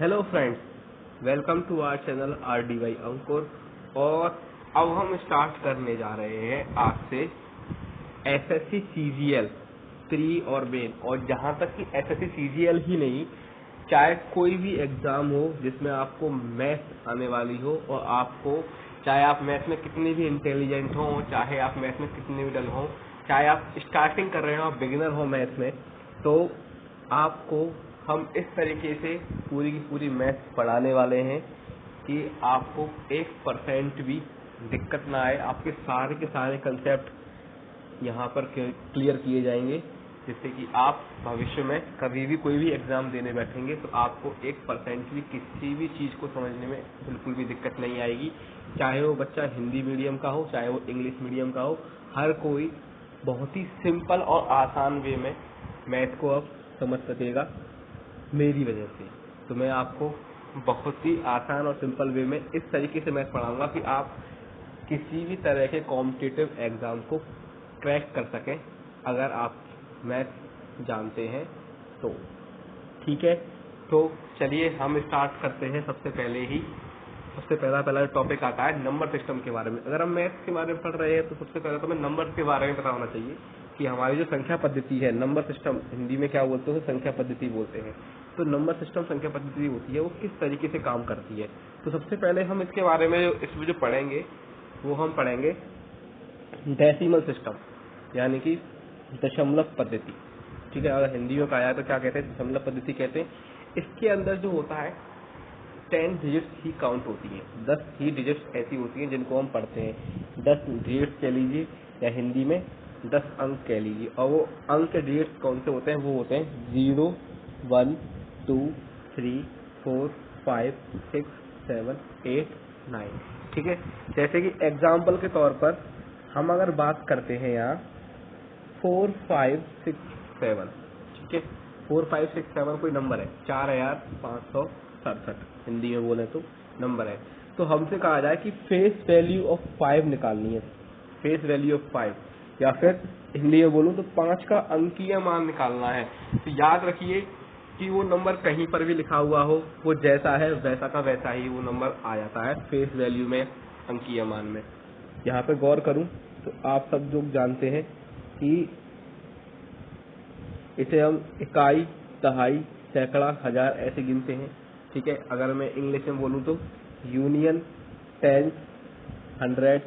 Hello friends, welcome to our channel RDY Ankur. और अब हम स्टार्ट करने जा रहे हैं आज से SSC CGL 3 और मेन। और जहाँ तक कि SSC CGL ही नहीं, चाहे कोई भी एग्ज़ाम हो जिसमें आपको मैथ आने वाली हो और आपको चाहे आप मैथ में कितने भी इंटेलिजेंट हो, चाहे आप मैथ में कितने भी डल हो, चाहे आप स्टार्टिंग कर रहे हो, आप बिगिनर हो मैथ में, तो आपको हम इस तरीके से पूरी की पूरी मैथ पढ़ाने वाले हैं कि आपको 1% भी दिक्कत ना आए। आपके सारे के सारे कंसेप्ट यहाँ पर क्लियर किए जाएंगे, जिससे कि आप भविष्य में कभी भी कोई भी एग्ज़ाम देने बैठेंगे तो आपको 1% भी किसी भी चीज़ को समझने में बिल्कुल भी दिक्कत नहीं आएगी। चाहे वो बच्चा हिंदी मीडियम का हो, चाहे वो इंग्लिश मीडियम का हो, हर कोई बहुत ही सिंपल और आसान वे में मैथ को अब समझ सकेगा मेरी वजह से। तो मैं आपको बहुत ही आसान और सिंपल वे में इस तरीके से मैथ पढ़ाऊंगा कि आप किसी भी तरह के कॉम्पिटिटिव एग्ज़ाम को क्रैक कर सकें, अगर आप मैथ जानते हैं तो। ठीक है, तो चलिए हम स्टार्ट करते हैं। सबसे पहला टॉपिक आता है नंबर सिस्टम के बारे में। अगर हम मैथ के बारे में पढ़ रहे हैं तो सबसे पहले तो हमें नंबर के बारे में पता होना चाहिए कि हमारी जो संख्या पद्धति है, नंबर सिस्टम हिंदी में क्या बोलते हैं, संख्या पद्धति बोलते हैं। तो नंबर सिस्टम संख्या पद्धति होती है, वो किस तरीके से काम करती है। तो सबसे पहले हम इसके बारे में इसमें जो पढ़ेंगे वो हम पढ़ेंगे डेसिमल सिस्टम, यानी कि दशमलव पद्धति। ठीक है, अगर हिंदी में कहा जाए तो क्या कहते हैं, दशमलव पद्धति कहते हैं। इसके अंदर जो होता है 10 डिजिट्स ही काउंट होती हैं, 10 ही डिजिट्स ऐसी होती हैं जिनको हम पढ़ते हैं। 10 डिजिट्स कह लीजिए या हिंदी में 10 अंक कह लीजिए। और वो अंक के डिजिट्स कौन से होते हैं, वो होते हैं 0, 1, 2, 3, 4, 5, 6, 7, 8, 9। ठीक है, जैसे कि एग्जाम्पल के तौर पर हम अगर बात करते हैं यहाँ 4, 5, 6, 7। ठीक है, 4, 5, 6, 7 कोई नंबर है, 4567 हिंदी में बोले तो नंबर है। तो हमसे कहा जाए कि फेस वैल्यू ऑफ 5 निकालनी है, फेस वैल्यू ऑफ 5, या फिर हिंदी में बोलूँ तो 5 का अंकीय मान निकालना है। तो याद रखिए कि वो नंबर कहीं पर भी लिखा हुआ हो, वो जैसा है वैसा का वैसा ही वो नंबर आ जाता है फेस वैल्यू में, अंकीय मान में। यहाँ पे गौर करूँ तो आप सब लोग जानते हैं कि इसे हम इकाई, दहाई, सैकड़ा, हजार ऐसे गिनते हैं। ठीक है, अगर मैं इंग्लिश में बोलूँ तो यूनियन, टेंस, 100,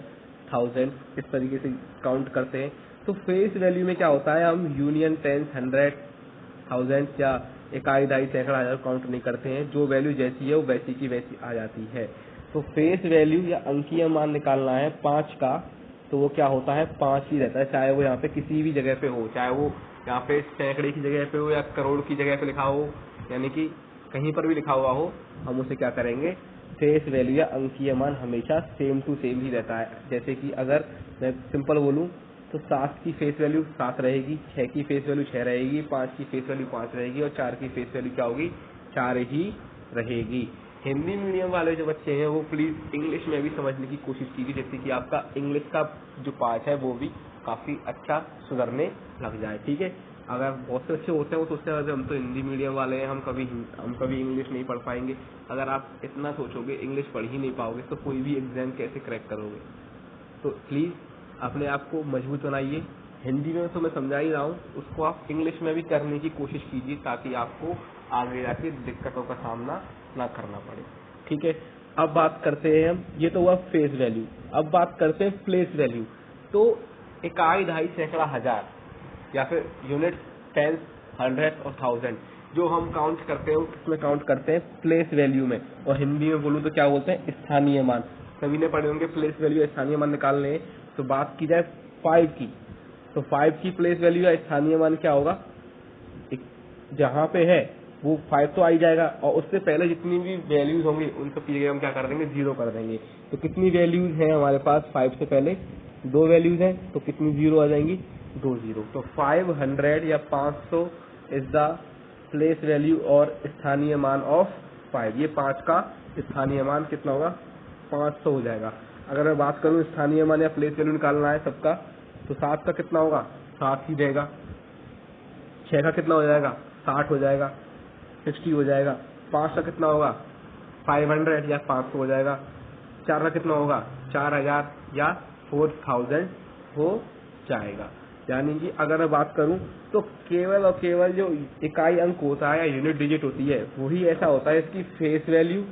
1000 इस तरीके से काउंट करते हैं। तो फेस वैल्यू में क्या होता है, हम यूनियन, टेंस, 100, 1000 या इकाई, दहाई, सैकड़ा, हजार काउंट नहीं करते हैं। जो वैल्यू जैसी है वो वैसी की वैसी आ जाती है। तो फेस वैल्यू या अंकीय मान निकालना है 5 का, तो वो क्या होता है, 5 ही रहता है, चाहे वो यहाँ पे किसी भी जगह पे हो, चाहे वो यहाँ पे सैकड़े की जगह पे हो या करोड़ की जगह पे लिखा हो, यानी कि कहीं पर भी लिखा हुआ हो, हम उसे क्या करेंगे, फेस वैल्यू या अंकीय मान हमेशा सेम टू सेम ही रहता है। जैसे कि अगर मैं सिंपल बोलूँ तो 7 की फेस वैल्यू 7 रहेगी, 6 की फेस वैल्यू 6 रहेगी, 5 की फेस वैल्यू 5 रहेगी और 4 की फेस वैल्यू क्या होगी, 4 ही रहेगी। हिंदी मीडियम वाले जो बच्चे हैं वो प्लीज इंग्लिश में भी समझने की कोशिश कीजिए, जैसे कि आपका इंग्लिश का जो पार्ट है वो भी काफी अच्छा सुधरने लग जाए। ठीक है, अगर बहुत से अच्छे होते हैं वो सोचते हैं हम तो हिंदी मीडियम वाले हैं, हम कभी इंग्लिश नहीं पढ़ पाएंगे। अगर आप इतना सोचोगे, इंग्लिश पढ़ ही नहीं पाओगे, तो कोई भी एग्जाम कैसे क्रैक करोगे। तो प्लीज अपने आप को मजबूत बनाइए। हिंदी में तो मैं समझा ही रहा हूँ, उसको आप इंग्लिश में भी करने की कोशिश कीजिए, ताकि आपको आगे जाके दिक्कतों का सामना ना करना पड़े। ठीक है, अब बात करते हैं हम, ये तो हुआ फेस वैल्यू। अब बात करते हैं प्लेस वैल्यू। तो इकाई, दहाई, सैकड़ा, हजार या फिर यूनिट, टेंस, 100 और 1000 जो हम काउंट करते हैं उसमें काउंट करते हैं प्लेस वैल्यू में। और हिंदी में बोलूँ तो क्या बोलते हैं, स्थानीय मान। सभी ने पढ़े होंगे प्लेस वैल्यू, स्थानीय मान निकालने हैं। तो बात की जाए 5 की, तो 5 की प्लेस वैल्यू या स्थानीय मान क्या होगा, जहाँ पे है वो 5 तो आ ही जाएगा, और उससे पहले जितनी भी वैल्यूज होंगी उन सब की जगह हम क्या कर देंगे, 0 कर देंगे। तो कितनी वैल्यूज हैं हमारे पास, 5 से पहले 2 वैल्यूज हैं, तो कितनी 0 आ जाएंगी, 2 0। तो 500 या 500 इज द प्लेस वैल्यू और स्थानीय मान ऑफ 5। ये 5 का स्थानीय मान कितना होगा, 500 हो जाएगा। अगर मैं बात करूं स्थानीय मान या प्लेस वैल्यू निकालना है सबका, तो 7 का कितना होगा, 7 ही रहेगा। 6 का कितना हो जाएगा, 60 हो जाएगा, 60 हो जाएगा। 5 का कितना होगा 500 या 500 हो जाएगा। 4 का कितना होगा 4000 या 4000 हो जाएगा। यानी कि अगर मैं बात करूं तो केवल और केवल जो इकाई अंक होता है या यूनिट डिजिट होती है वही ऐसा होता है, इसकी फेस वैल्यू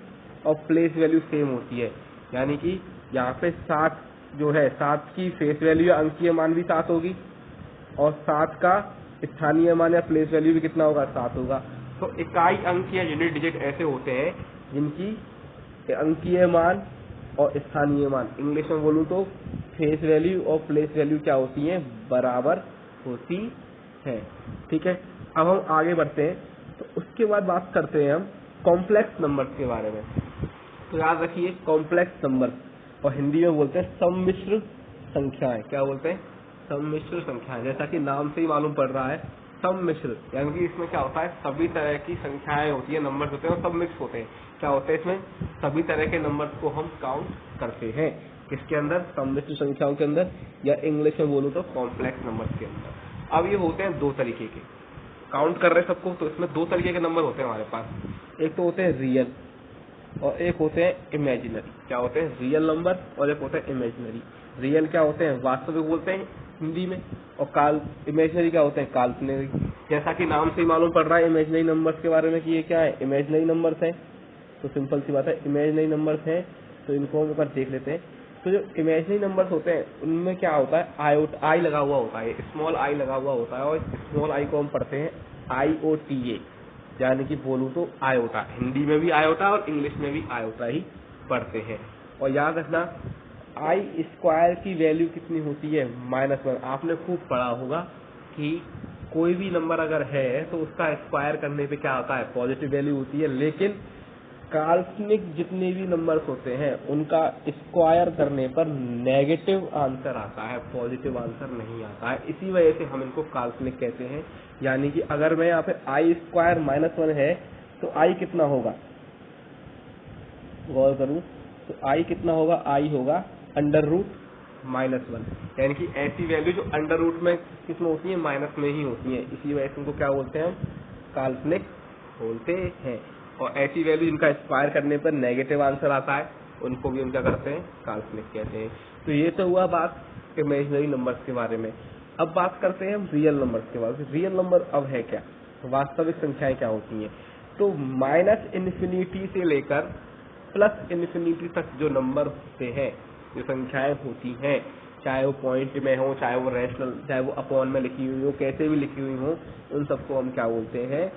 और प्लेस वैल्यू सेम होती है। यानी कि यहाँ पे 7 जो है 7 की फेस वैल्यू या अंकीय मान भी 7 होगी और 7 का स्थानीय मान या प्लेस वैल्यू भी कितना होगा 7 होगा। तो इकाई अंक या यूनिट डिजिट ऐसे होते हैं जिनकी अंकीय मान और स्थानीय मान, इंग्लिश में बोलूँ तो फेस वैल्यू और प्लेस वैल्यू क्या होती है बराबर होती है। ठीक है, अब हम आगे बढ़ते हैं। तो उसके बाद बात करते हैं हम कॉम्प्लेक्स नंबर्स के बारे में। तो याद रखिए कॉम्प्लेक्स नंबर और हिंदी में बोलते हैं सम्मिश्र संख्याएं। क्या बोलते हैं सम्मिश्र संख्याएं। जैसा कि नाम से ही मालूम पड़ रहा है सम्मिश्र, यानी कि इसमें क्या होता है सभी तरह की संख्याएं होती है, नंबर्स होते हैं और सब मिक्स होते हैं। क्या होता है इसमें सभी तरह के नंबर्स को हम काउंट करते हैं। किसके अंदर सम्मिश्र संख्याओं के अंदर, या इंग्लिश में बोलूँ तो कॉम्प्लेक्स नंबर्स के अंदर। अब ये होते हैं दो तरीके के, काउंट कर रहे सबको तो इसमें दो तरीके के नंबर होते हैं हमारे पास। एक तो होते हैं रियल और एक होते हैं इमेजिनरी। क्या होते हैं रियल नंबर और एक होते हैं इमेजिनरी। रियल क्या होते हैं वास्तविक बोलते हैं हिंदी में, और इमेजिनरी क्या होते हैं काल्पनिक। जैसा कि नाम से ही मालूम पड़ रहा है इमेजिनरी नंबर्स के बारे में कि ये क्या है इमेजिनरी नंबर्स हैं। तो सिंपल सी बात है इमेजिनरी नंबर्स हैं, तो इनको हम एक बार देख लेते हैं। तो जो इमेजिनरी नंबर्स होते हैं उनमें क्या होता है आई लगा हुआ होता है, स्मॉल आई लगा हुआ होता है और स्मॉल आई को हम पढ़ते हैं IOTA, यानी कि बोलूँ तो आयोटा। हिंदी में भी आयोटा और इंग्लिश में भी आयोटा ही पढ़ते हैं। और याद रखना आई स्क्वायर की वैल्यू कितनी होती है -1। आपने खूब पढ़ा होगा कि कोई भी नंबर अगर है तो उसका स्क्वायर करने पे क्या होता है पॉजिटिव वैल्यू होती है, लेकिन काल्पनिक जितने भी नंबर्स होते हैं उनका स्क्वायर करने पर नेगेटिव आंसर आता है, पॉजिटिव आंसर नहीं आता है। इसी वजह से हम इनको काल्पनिक कहते हैं। यानी कि अगर मैं यहाँ पे आई स्क्वायर -1 है तो आई कितना होगा, गौर करूँ तो आई कितना होगा, आई होगा √-1। यानी कि ऐसी वैल्यू जो अंडर रूट में किसमें होती है माइनस में ही होती है। इसी वजह से उनको क्या बोलते हैं हम काल्पनिक बोलते हैं। और ऐसी वैल्यू जिनका स्क्वायर करने पर नेगेटिव आंसर आता है उनको भी हम क्या करते हैं काल्पनिक कहते हैं। तो ये तो हुआ बात इमेजिनरी नंबर्स के बारे में। अब बात करते हैं हम रियल नंबर्स के बारे में। रियल नंबर अब है क्या, वास्तविक संख्याएं क्या होती हैं। तो -∞ से लेकर +∞ तक जो नंबर होते हैं, जो संख्याएं होती हैं, चाहे वो पॉइंट में हो, चाहे वो रेशनल, चाहे वो अपॉन में लिखी हुई हो, कैसे भी लिखी हुई हो, उन सबको हम क्या बोलते हैं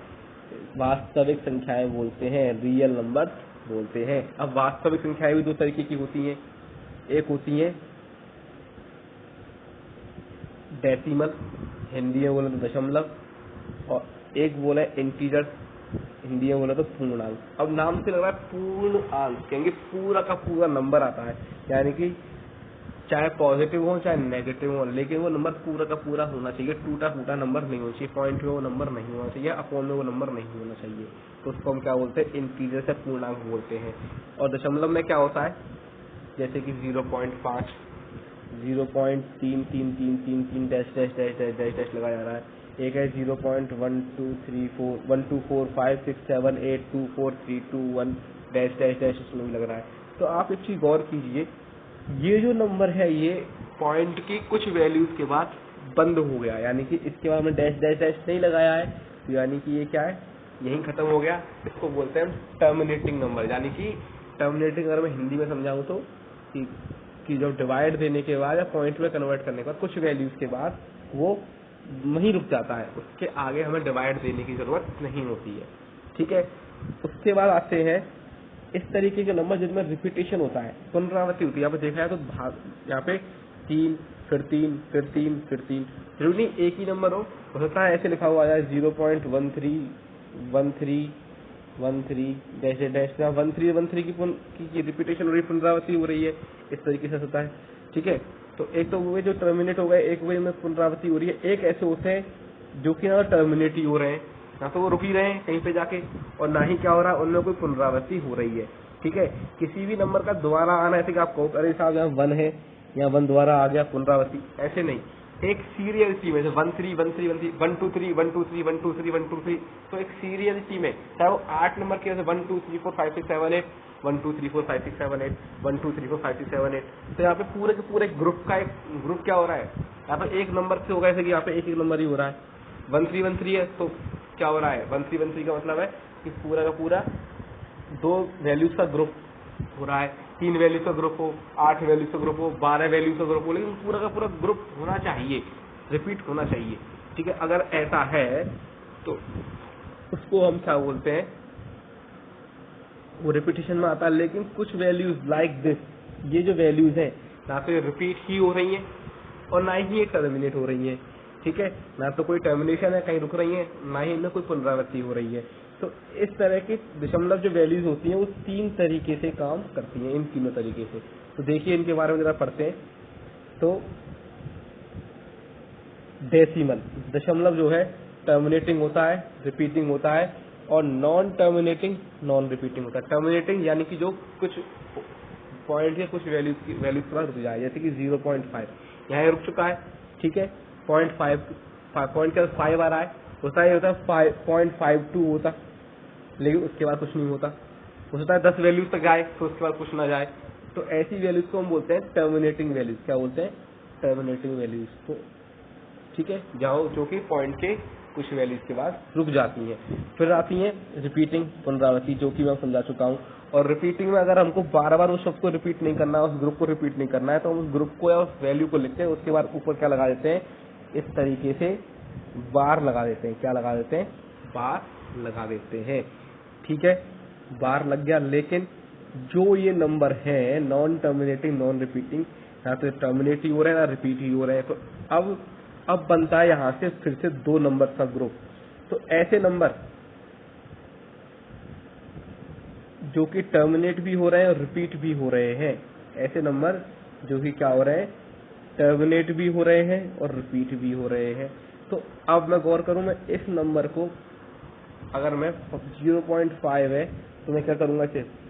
वास्तविक संख्याएं बोलते हैं, रियल नंबर बोलते हैं। अब वास्तविक संख्याएं भी दो तरीके की होती हैं। एक होती है डेसिमल, हिंदी में बोले तो दशमलव, और एक बोला है इंटीजर, हिंदी में बोला तो पूर्णांक। अब नाम से लग रहा है पूर्णांक, कहेंगे पूरा का पूरा नंबर आता है, यानी कि चाहे पॉजिटिव हो चाहे नेगेटिव हो, लेकिन वो नंबर पूरा का पूरा होना चाहिए, टूटा फूटा नंबर नहीं होना चाहिए, पॉइंट में वो नंबर नहीं होना चाहिए, अपॉन में वो नंबर नहीं होना चाहिए। तो उसको हम क्या बोलते हैं इंटीजर से पूर्णांक बोलते हैं। और दशमलव में क्या होता है जैसे कि 0.5, 0.3333 dash dash dash dash dash dash लगाया जा रहा है। एक है 0.1234 12456782432 डैश डैश डैश उसमें भी लग रहा है। तो आप एक चीज गौर कीजिए, ये जो नंबर है ये पॉइंट की कुछ वैल्यूज के बाद बंद हो गया, यानी कि इसके बाद में डैश डैश डैश नहीं लगाया है, तो यानी कि ये क्या है यहीं खत्म हो गया। इसको बोलते हैं टर्मिनेटिंग नंबर। यानी कि टर्मिनेटिंग अगर मैं हिंदी में समझाऊं तो कि जब डिवाइड देने के बाद या पॉइंट में कन्वर्ट करने के बाद कुछ वैल्यूज के बाद वो वहीं रुक जाता है, उसके आगे हमें डिवाइड देने की जरूरत नहीं होती है। ठीक है, उसके बाद आते हैं इस तरीके के नंबर जिनमें रिपीटेशन होता है, पुनरावृत्ति होती है। यहाँ पे देखा है तो यहाँ पे 3 फिर 3 फिर 3 फिर 3, जरूरी नहीं एक ही नंबर हो सकता है ऐसे लिखा हुआ आ जाए 0.131313 डैश डैश 1313 की रिपीटेशन हो रही है, पुनरावृत्ति हो रही है, इस तरीके से होता है। ठीक है, तो एक तो वो जो टर्मिनेट हो गए, एक वे में पुनरावृत्ति हो रही है, एक ऐसे होते हैं जो कि ना टर्मिनेट ही हो रहे हैं, ना तो वो रुक ही रहे हैं कहीं पे जाके और ना ही क्या हो रहा है उनमें कोई पुनरावृत्ति हो रही है। ठीक है, किसी भी नंबर का दोबारा आना ऐसे कि आप कहो अरे साहब यहाँ 1 है, यहाँ 1 दोबारा आ गया पुनरावृत्ति, ऐसे नहीं। एक सीरियल टीम है, 1 3 1 3 1 3 1 2 3 1 2 3 1 2 3 1 2 3, तो एक सीरियल टीम है, चाहे वो 8 नंबर की 1 2 3 4 5 6 7 8 1 2 3 4 5 6 7 8 1 2 3 4 5 6 7 8। तो यहाँ पे पूरे के पूरे ग्रुप का एक ग्रुप क्या हो रहा है, यहाँ पे एक नंबर से होगा, जैसे कि यहाँ पे एक नंबर ही हो रहा है, 1 3 1 3 है, तो क्या हो रहा है 1 3 1 3 का मतलब है कि पूरा का पूरा 2 वैल्यूज का ग्रुप हो रहा है, 3 वैल्यूज का ग्रुप हो, 8 वैल्यूज का ग्रुप हो, 12 वैल्यूज का ग्रुप हो, लेकिन पूरा का पूरा ग्रुप होना चाहिए, रिपीट होना चाहिए। ठीक है, अगर ऐसा है तो उसको हम क्या बोलते हैं, वो रिपीटिशन में आता है, लेकिन कुछ वैल्यूज लाइक दिस, ये जो वैल्यूज हैं ना तो रिपीट ही हो रही हैं और ना ही ये टर्मिनेट हो रही हैं। ठीक है, ना तो कोई टर्मिनेशन है, कहीं रुक रही है, ना ही इनमें कोई पुनरावृत्ति हो रही है। तो इस तरह की दशमलव जो वैल्यूज होती हैं वो 3 तरीके से काम करती हैं, इन तीनों तरीके से। तो देखिए इनके बारे में जरा पढ़ते हैं। तो डेसिमल दशमलव जो है टर्मिनेटिंग होता है, रिपीटिंग होता है, और नॉन टर्मिनेटिंग नॉन रिपीटिंग होता है। टर्मिनेटिंग यानी कि जो कुछ पॉइंट या कुछ वैल्यूज के बाद रुक जाए, जैसे कि 0.5 यहाँ रुक चुका है। ठीक है, 0.5 पॉइंट के 5 आ रहा है, होता है 0.52 होता, लेकिन उसके बाद कुछ नहीं होता। हो सकता है 10 वैल्यूज तक जाए तो उसके बाद कुछ ना जाए। तो ऐसी वैल्यूज को हम बोलते हैं टर्मिनेटिंग वैल्यूज। क्या बोलते हैं, टर्मिनेटिंग वैल्यूज को। ठीक है, जहाँ जो कि पॉइंट के कुछ वैल्यूज के बाद रुक जाती हैं। फिर आती है रिपीटिंग, पुनरावृत्ति, जो कि मैं समझा चुका हूँ। और रिपीटिंग में अगर हमको बार बार उस शब्द को रिपीट नहीं करना है, उस ग्रुप को रिपीट नहीं करना है, तो हम उस ग्रुप को या उस वैल्यू को लिखते हैं, उसके बाद ऊपर क्या लगा देते हैं, इस तरीके से बार लगा देते हैं। क्या लगा देते हैं, बार लगा देते हैं। ठीक है, बार लग गया। लेकिन जो ये नंबर है नॉन टर्मिनेटिंग नॉन रिपीटिंग, ना तो टर्मिनेट ही हो रहे हैं ना रिपीट ही हो रहे हैं, तो अब बनता है यहाँ से फिर से 2 नंबर का ग्रुप। तो ऐसे नंबर जो कि टर्मिनेट भी हो रहे हैं और रिपीट भी हो रहे हैं, ऐसे नंबर जो कि क्या हो रहे हैं, टर्मिनेट भी हो रहे हैं और रिपीट भी हो रहे हैं। तो अब मैं गौर करूं, मैं इस नंबर को अगर मैं 0.5 है तो मैं क्या करूंगा,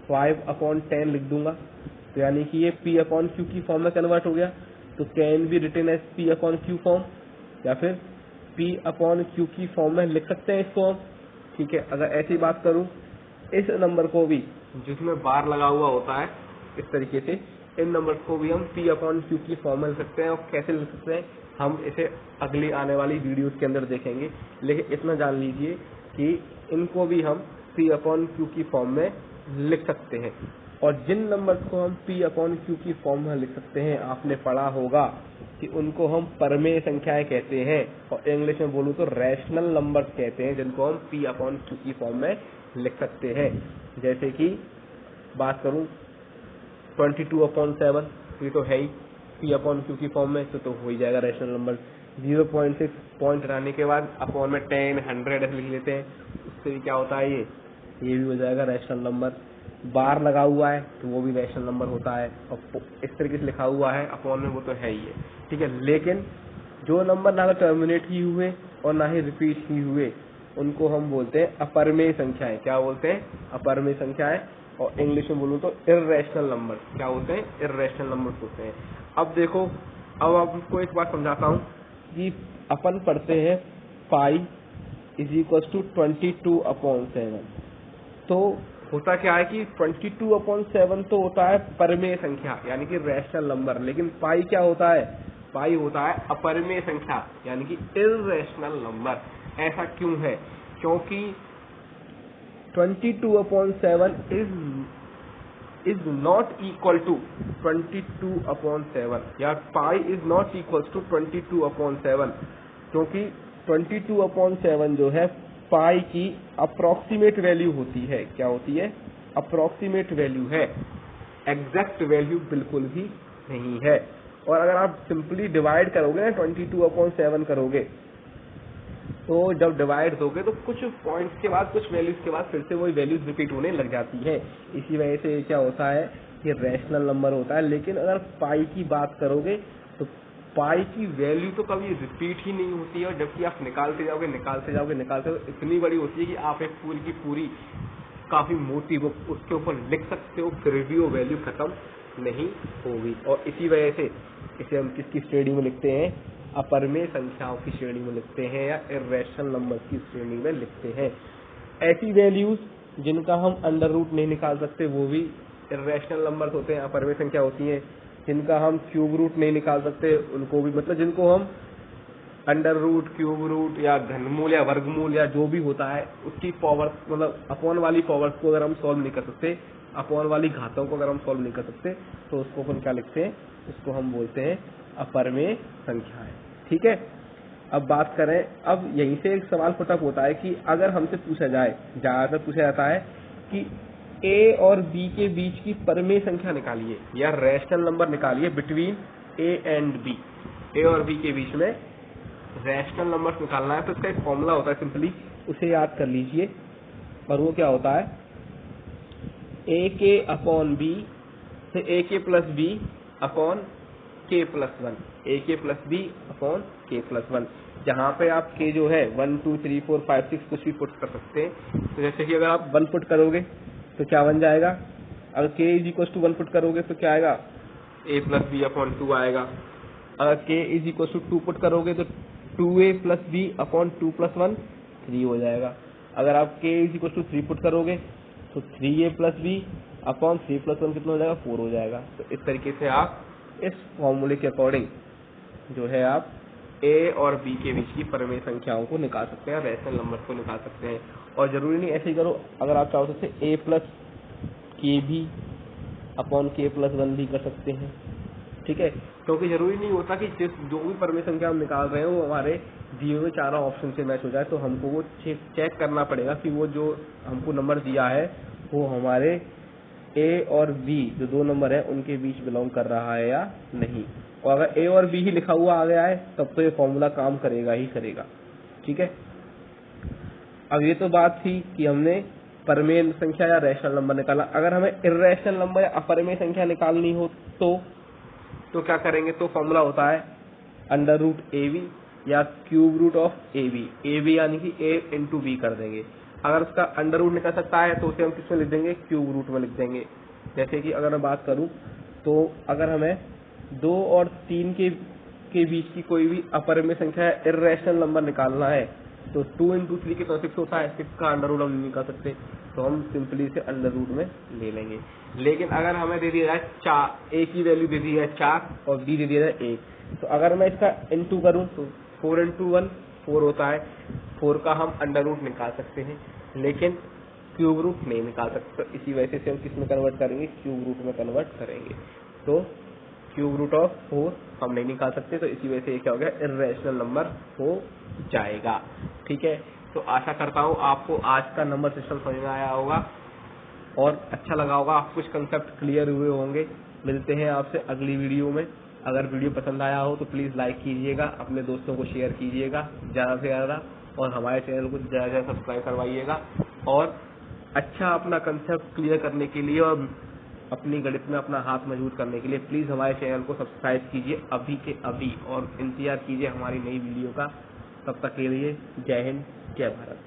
5/10 लिख दूंगा, तो यानी कि ये P/Q की फॉर्म में कन्वर्ट हो गया। तो can be written as P/Q form, या फिर P/Q की फॉर्म में लिख सकते हैं इसको हम। ठीक है, अगर ऐसी बात करूं, इस नंबर को भी जिसमें बार लगा हुआ होता है, इस तरीके से इन नंबर को भी हम P/Q की फॉर्म में लिख सकते हैं। और कैसे लिख सकते हैं, हम इसे अगली आने वाली वीडियोस के अंदर देखेंगे। लेकिन इतना जान लीजिए कि इनको भी हम P/Q की फॉर्म में लिख सकते हैं। और जिन नंबर्स को हम P/Q की फॉर्म में लिख सकते हैं, आपने पढ़ा होगा कि उनको हम परमेय संख्याएं कहते हैं, और इंग्लिश में बोलूं तो रैशनल नंबर्स कहते हैं, जिनको हम P/Q की फॉर्म में लिख सकते हैं। जैसे कि बात करूं 22/7, ये तो है ही P/Q की फॉर्म में, तो हो ही जाएगा रैशनल नंबर। 0.6 पॉइंट रहने के बाद अपॉन में 10 100 ऐसे लिख लेते हैं, उससे भी क्या होता है, ये भी हो जाएगा रैशनल नंबर। बार लगा हुआ है तो वो भी रैशनल नंबर होता है, और इस तरीके से लिखा हुआ है अपॉन में, वो तो है ही है। ठीक है, लेकिन जो नंबर ना तो टर्मिनेट ही हुए और ना ही रिपीट ही हुए, उनको हम बोलते हैं अपरमेय संख्याएं। क्या बोलते हैं, अपरमेय संख्याएं। और इंग्लिश में बोलूं तो इर्रेशनल नंबर। क्या होते हैं, इर्रेशनल नंबर होते हैं। अब देखो, अब आपको एक बात समझाता हूँ कि अपन पढ़ते हैं पाई = 22/7। तो होता क्या है कि 22/7 तो होता है परमेय संख्या, यानी कि रैशनल नंबर, लेकिन पाई क्या होता है, पाई होता है अपरमेय संख्या, यानी कि इर्रेशनल नंबर। ऐसा क्यों है, क्योंकि 22/7 is not equal to 22/7, या पाई is not equal to 22/7, क्योंकि 22/7 जो है पाई की अप्रोक्सीमेट वैल्यू होती है। क्या होती है, अप्रोक्सीमेट वैल्यू है, एग्जैक्ट वैल्यू बिल्कुल भी नहीं है। और अगर आप सिंपली डिवाइड करोगे ना, 22/7 करोगे, तो जब डिवाइड दोगे तो कुछ पॉइंट्स के बाद, कुछ वैल्यूज के बाद फिर से वही वैल्यूज रिपीट होने लग जाती है। इसी वजह से क्या होता है, ये रैशनल नंबर होता है। लेकिन अगर पाई की बात करोगे तो पाई की वैल्यू तो कभी रिपीट ही नहीं होती है, और जबकि आप निकालते जाओगे इतनी बड़ी होती है कि आप एक पूरी की पूरी काफी मोटी बुक उसके ऊपर लिख सकते हो, फिर भी वो वैल्यू खत्म नहीं होगी। और इसी वजह से इसे हम किसकी स्टडी में लिखते हैं, अपरिमेय संख्याओं की श्रेणी में लिखते हैं या इर्रेशनल नंबर की श्रेणी में लिखते हैं। ऐसी वैल्यूज जिनका हम अंडर रूट नहीं निकाल सकते वो भी इर्रेशनल नंबर्स होते हैं, अपरिमेय संख्या होती है। जिनका हम क्यूब रूट नहीं निकाल सकते उनको भी, मतलब जिनको हम अंडर रूट, क्यूब रूट या घनमूल या वर्गमूल या जो भी होता है उसकी पावर, मतलब अपॉन वाली पावर्स को अगर हम सॉल्व नहीं कर सकते, अपॉन वाली घातों को अगर हम सॉल्व नहीं कर सकते तो उसको अपन क्या लिखते हैं, उसको हम बोलते हैं अपरिमेय संख्याएं। ठीक है, अब बात करें, अब यहीं से एक सवाल फुटअप होता है कि अगर हमसे पूछा जाए, ज्यादातर पूछा जाता है कि ए और बी के बीच की परिमेय संख्या निकालिए या रैशनल नंबर निकालिए बिटवीन ए एंड बी। ए और बी के बीच में रैशनल नंबर निकालना है तो इसका एक फॉर्मूला होता है, सिंपली उसे याद कर लीजिए। और वो क्या होता है, ए के अपॉन बी से ए के प्लस बी अपॉन के प्लस वन, ए के प्लस बी अपॉन के प्लस वन। जहाँ पे आप के जो है 1 2 3 4 5 6 कुछ भी पुट कर सकते हैं। तो जैसे कि अगर आप 1 पुट करोगे तो क्या बन जाएगा, अगर के इज इक्वल टू 1 पुट करोगे तो क्या आएगा, ए प्लस बी अपॉन 2 आएगा। अगर के इज इक्वल टू 2 पुट करोगे तो 2a plus B upon 2 plus 1 3 हो जाएगा। अगर आप के इज इक्वल टू 3 पुट करोगे तो 3a plus B upon 3 plus 1 कितना हो जाएगा, 4 हो जाएगा। तो इस तरीके से आप इस फॉर्मूले के अकॉर्डिंग जो है आप ए और बी के बीच की परिमेय संख्याओं को निकाल सकते हैं, रैशनल नंबर को निकाल सकते हैं। और जरूरी नहीं ऐसे ही करो, अगर आप चाहो तो ए प्लस के भी अपॉन के प्लस 1 भी कर सकते हैं। ठीक है, क्योंकि जरूरी नहीं होता कि जिस जो भी परिमेय संख्या हम निकाल रहे हैं वो हमारे दिए हुए चारों ऑप्शन से मैच हो जाए। तो हमको वो चेक करना पड़ेगा कि वो जो हमको नंबर दिया है वो हमारे ए और बी जो दो नंबर है उनके बीच बिलोंग कर रहा है या नहीं। और अगर ए और बी ही लिखा हुआ आ गया है तब तो ये फॉर्मूला काम करेगा ही करेगा। ठीक है, अब ये तो बात थी कि हमने परिमेय संख्या या रैशनल नंबर निकाला। अगर हमें इर्रेशनल नंबर या अपरिमेय संख्या निकालनी हो तो क्या करेंगे, तो फॉर्मूला होता है अंडर रूट ए बी या cube root of A B यानी कि ए इंटू बी कर देंगे। अगर उसका अंडर रूट निकल सकता है तो उसे हम किस में लिख देंगे, क्यूब रूट में लिख देंगे। जैसे कि अगर मैं बात करूं तो अगर हमें 2 और 3 के बीच की कोई भी अपरिमेय संख्या इर्रेशनल नंबर निकालना है तो 2 इंटू 3 कितना 6 होता है, 6 का अंडर रूट हम नहीं निकाल सकते तो हम सिंपली इसे अंडर रूट में ले लेंगे। लेकिन अगर हमें दे दिया जाए 4, ए की वैल्यू दे दी जाए 4 और बी दे दिया जाए 1, तो अगर मैं इसका इंटू करूं तो 4 इंटू 1 4 होता है। 4 का हम अंडर रूट निकाल सकते हैं लेकिन क्यूब रूट नहीं निकाल सकते। तो इसी वजह से हम किस में कन्वर्ट करेंगे, क्यूब रूट में कन्वर्ट करेंगे। तो क्यूब रूट ऑफ 4 हम नहीं निकाल सकते, तो इसी वजह से ये क्या हो गया, इर्रेशनल नंबर हो जाएगा। ठीक है, तो आशा करता हूँ आपको आज का नंबर सिस्टम समझ में आया होगा और अच्छा लगा होगा, आप कुछ कंसेप्ट क्लियर हुए होंगे। मिलते हैं आपसे अगली वीडियो में। अगर वीडियो पसंद आया हो तो प्लीज़ लाइक कीजिएगा, अपने दोस्तों को शेयर कीजिएगा ज़्यादा से ज़्यादा और हमारे चैनल को ज़्यादा से ज़्यादा सब्सक्राइब करवाइएगा। और अच्छा अपना कंसेप्ट क्लियर करने के लिए और अपनी गणित में अपना हाथ मजबूत करने के लिए प्लीज़ हमारे चैनल को सब्सक्राइब कीजिए अभी के अभी और इंतजार कीजिए हमारी नई वीडियो का। तब तक के लिए जय हिंद, जय भारत।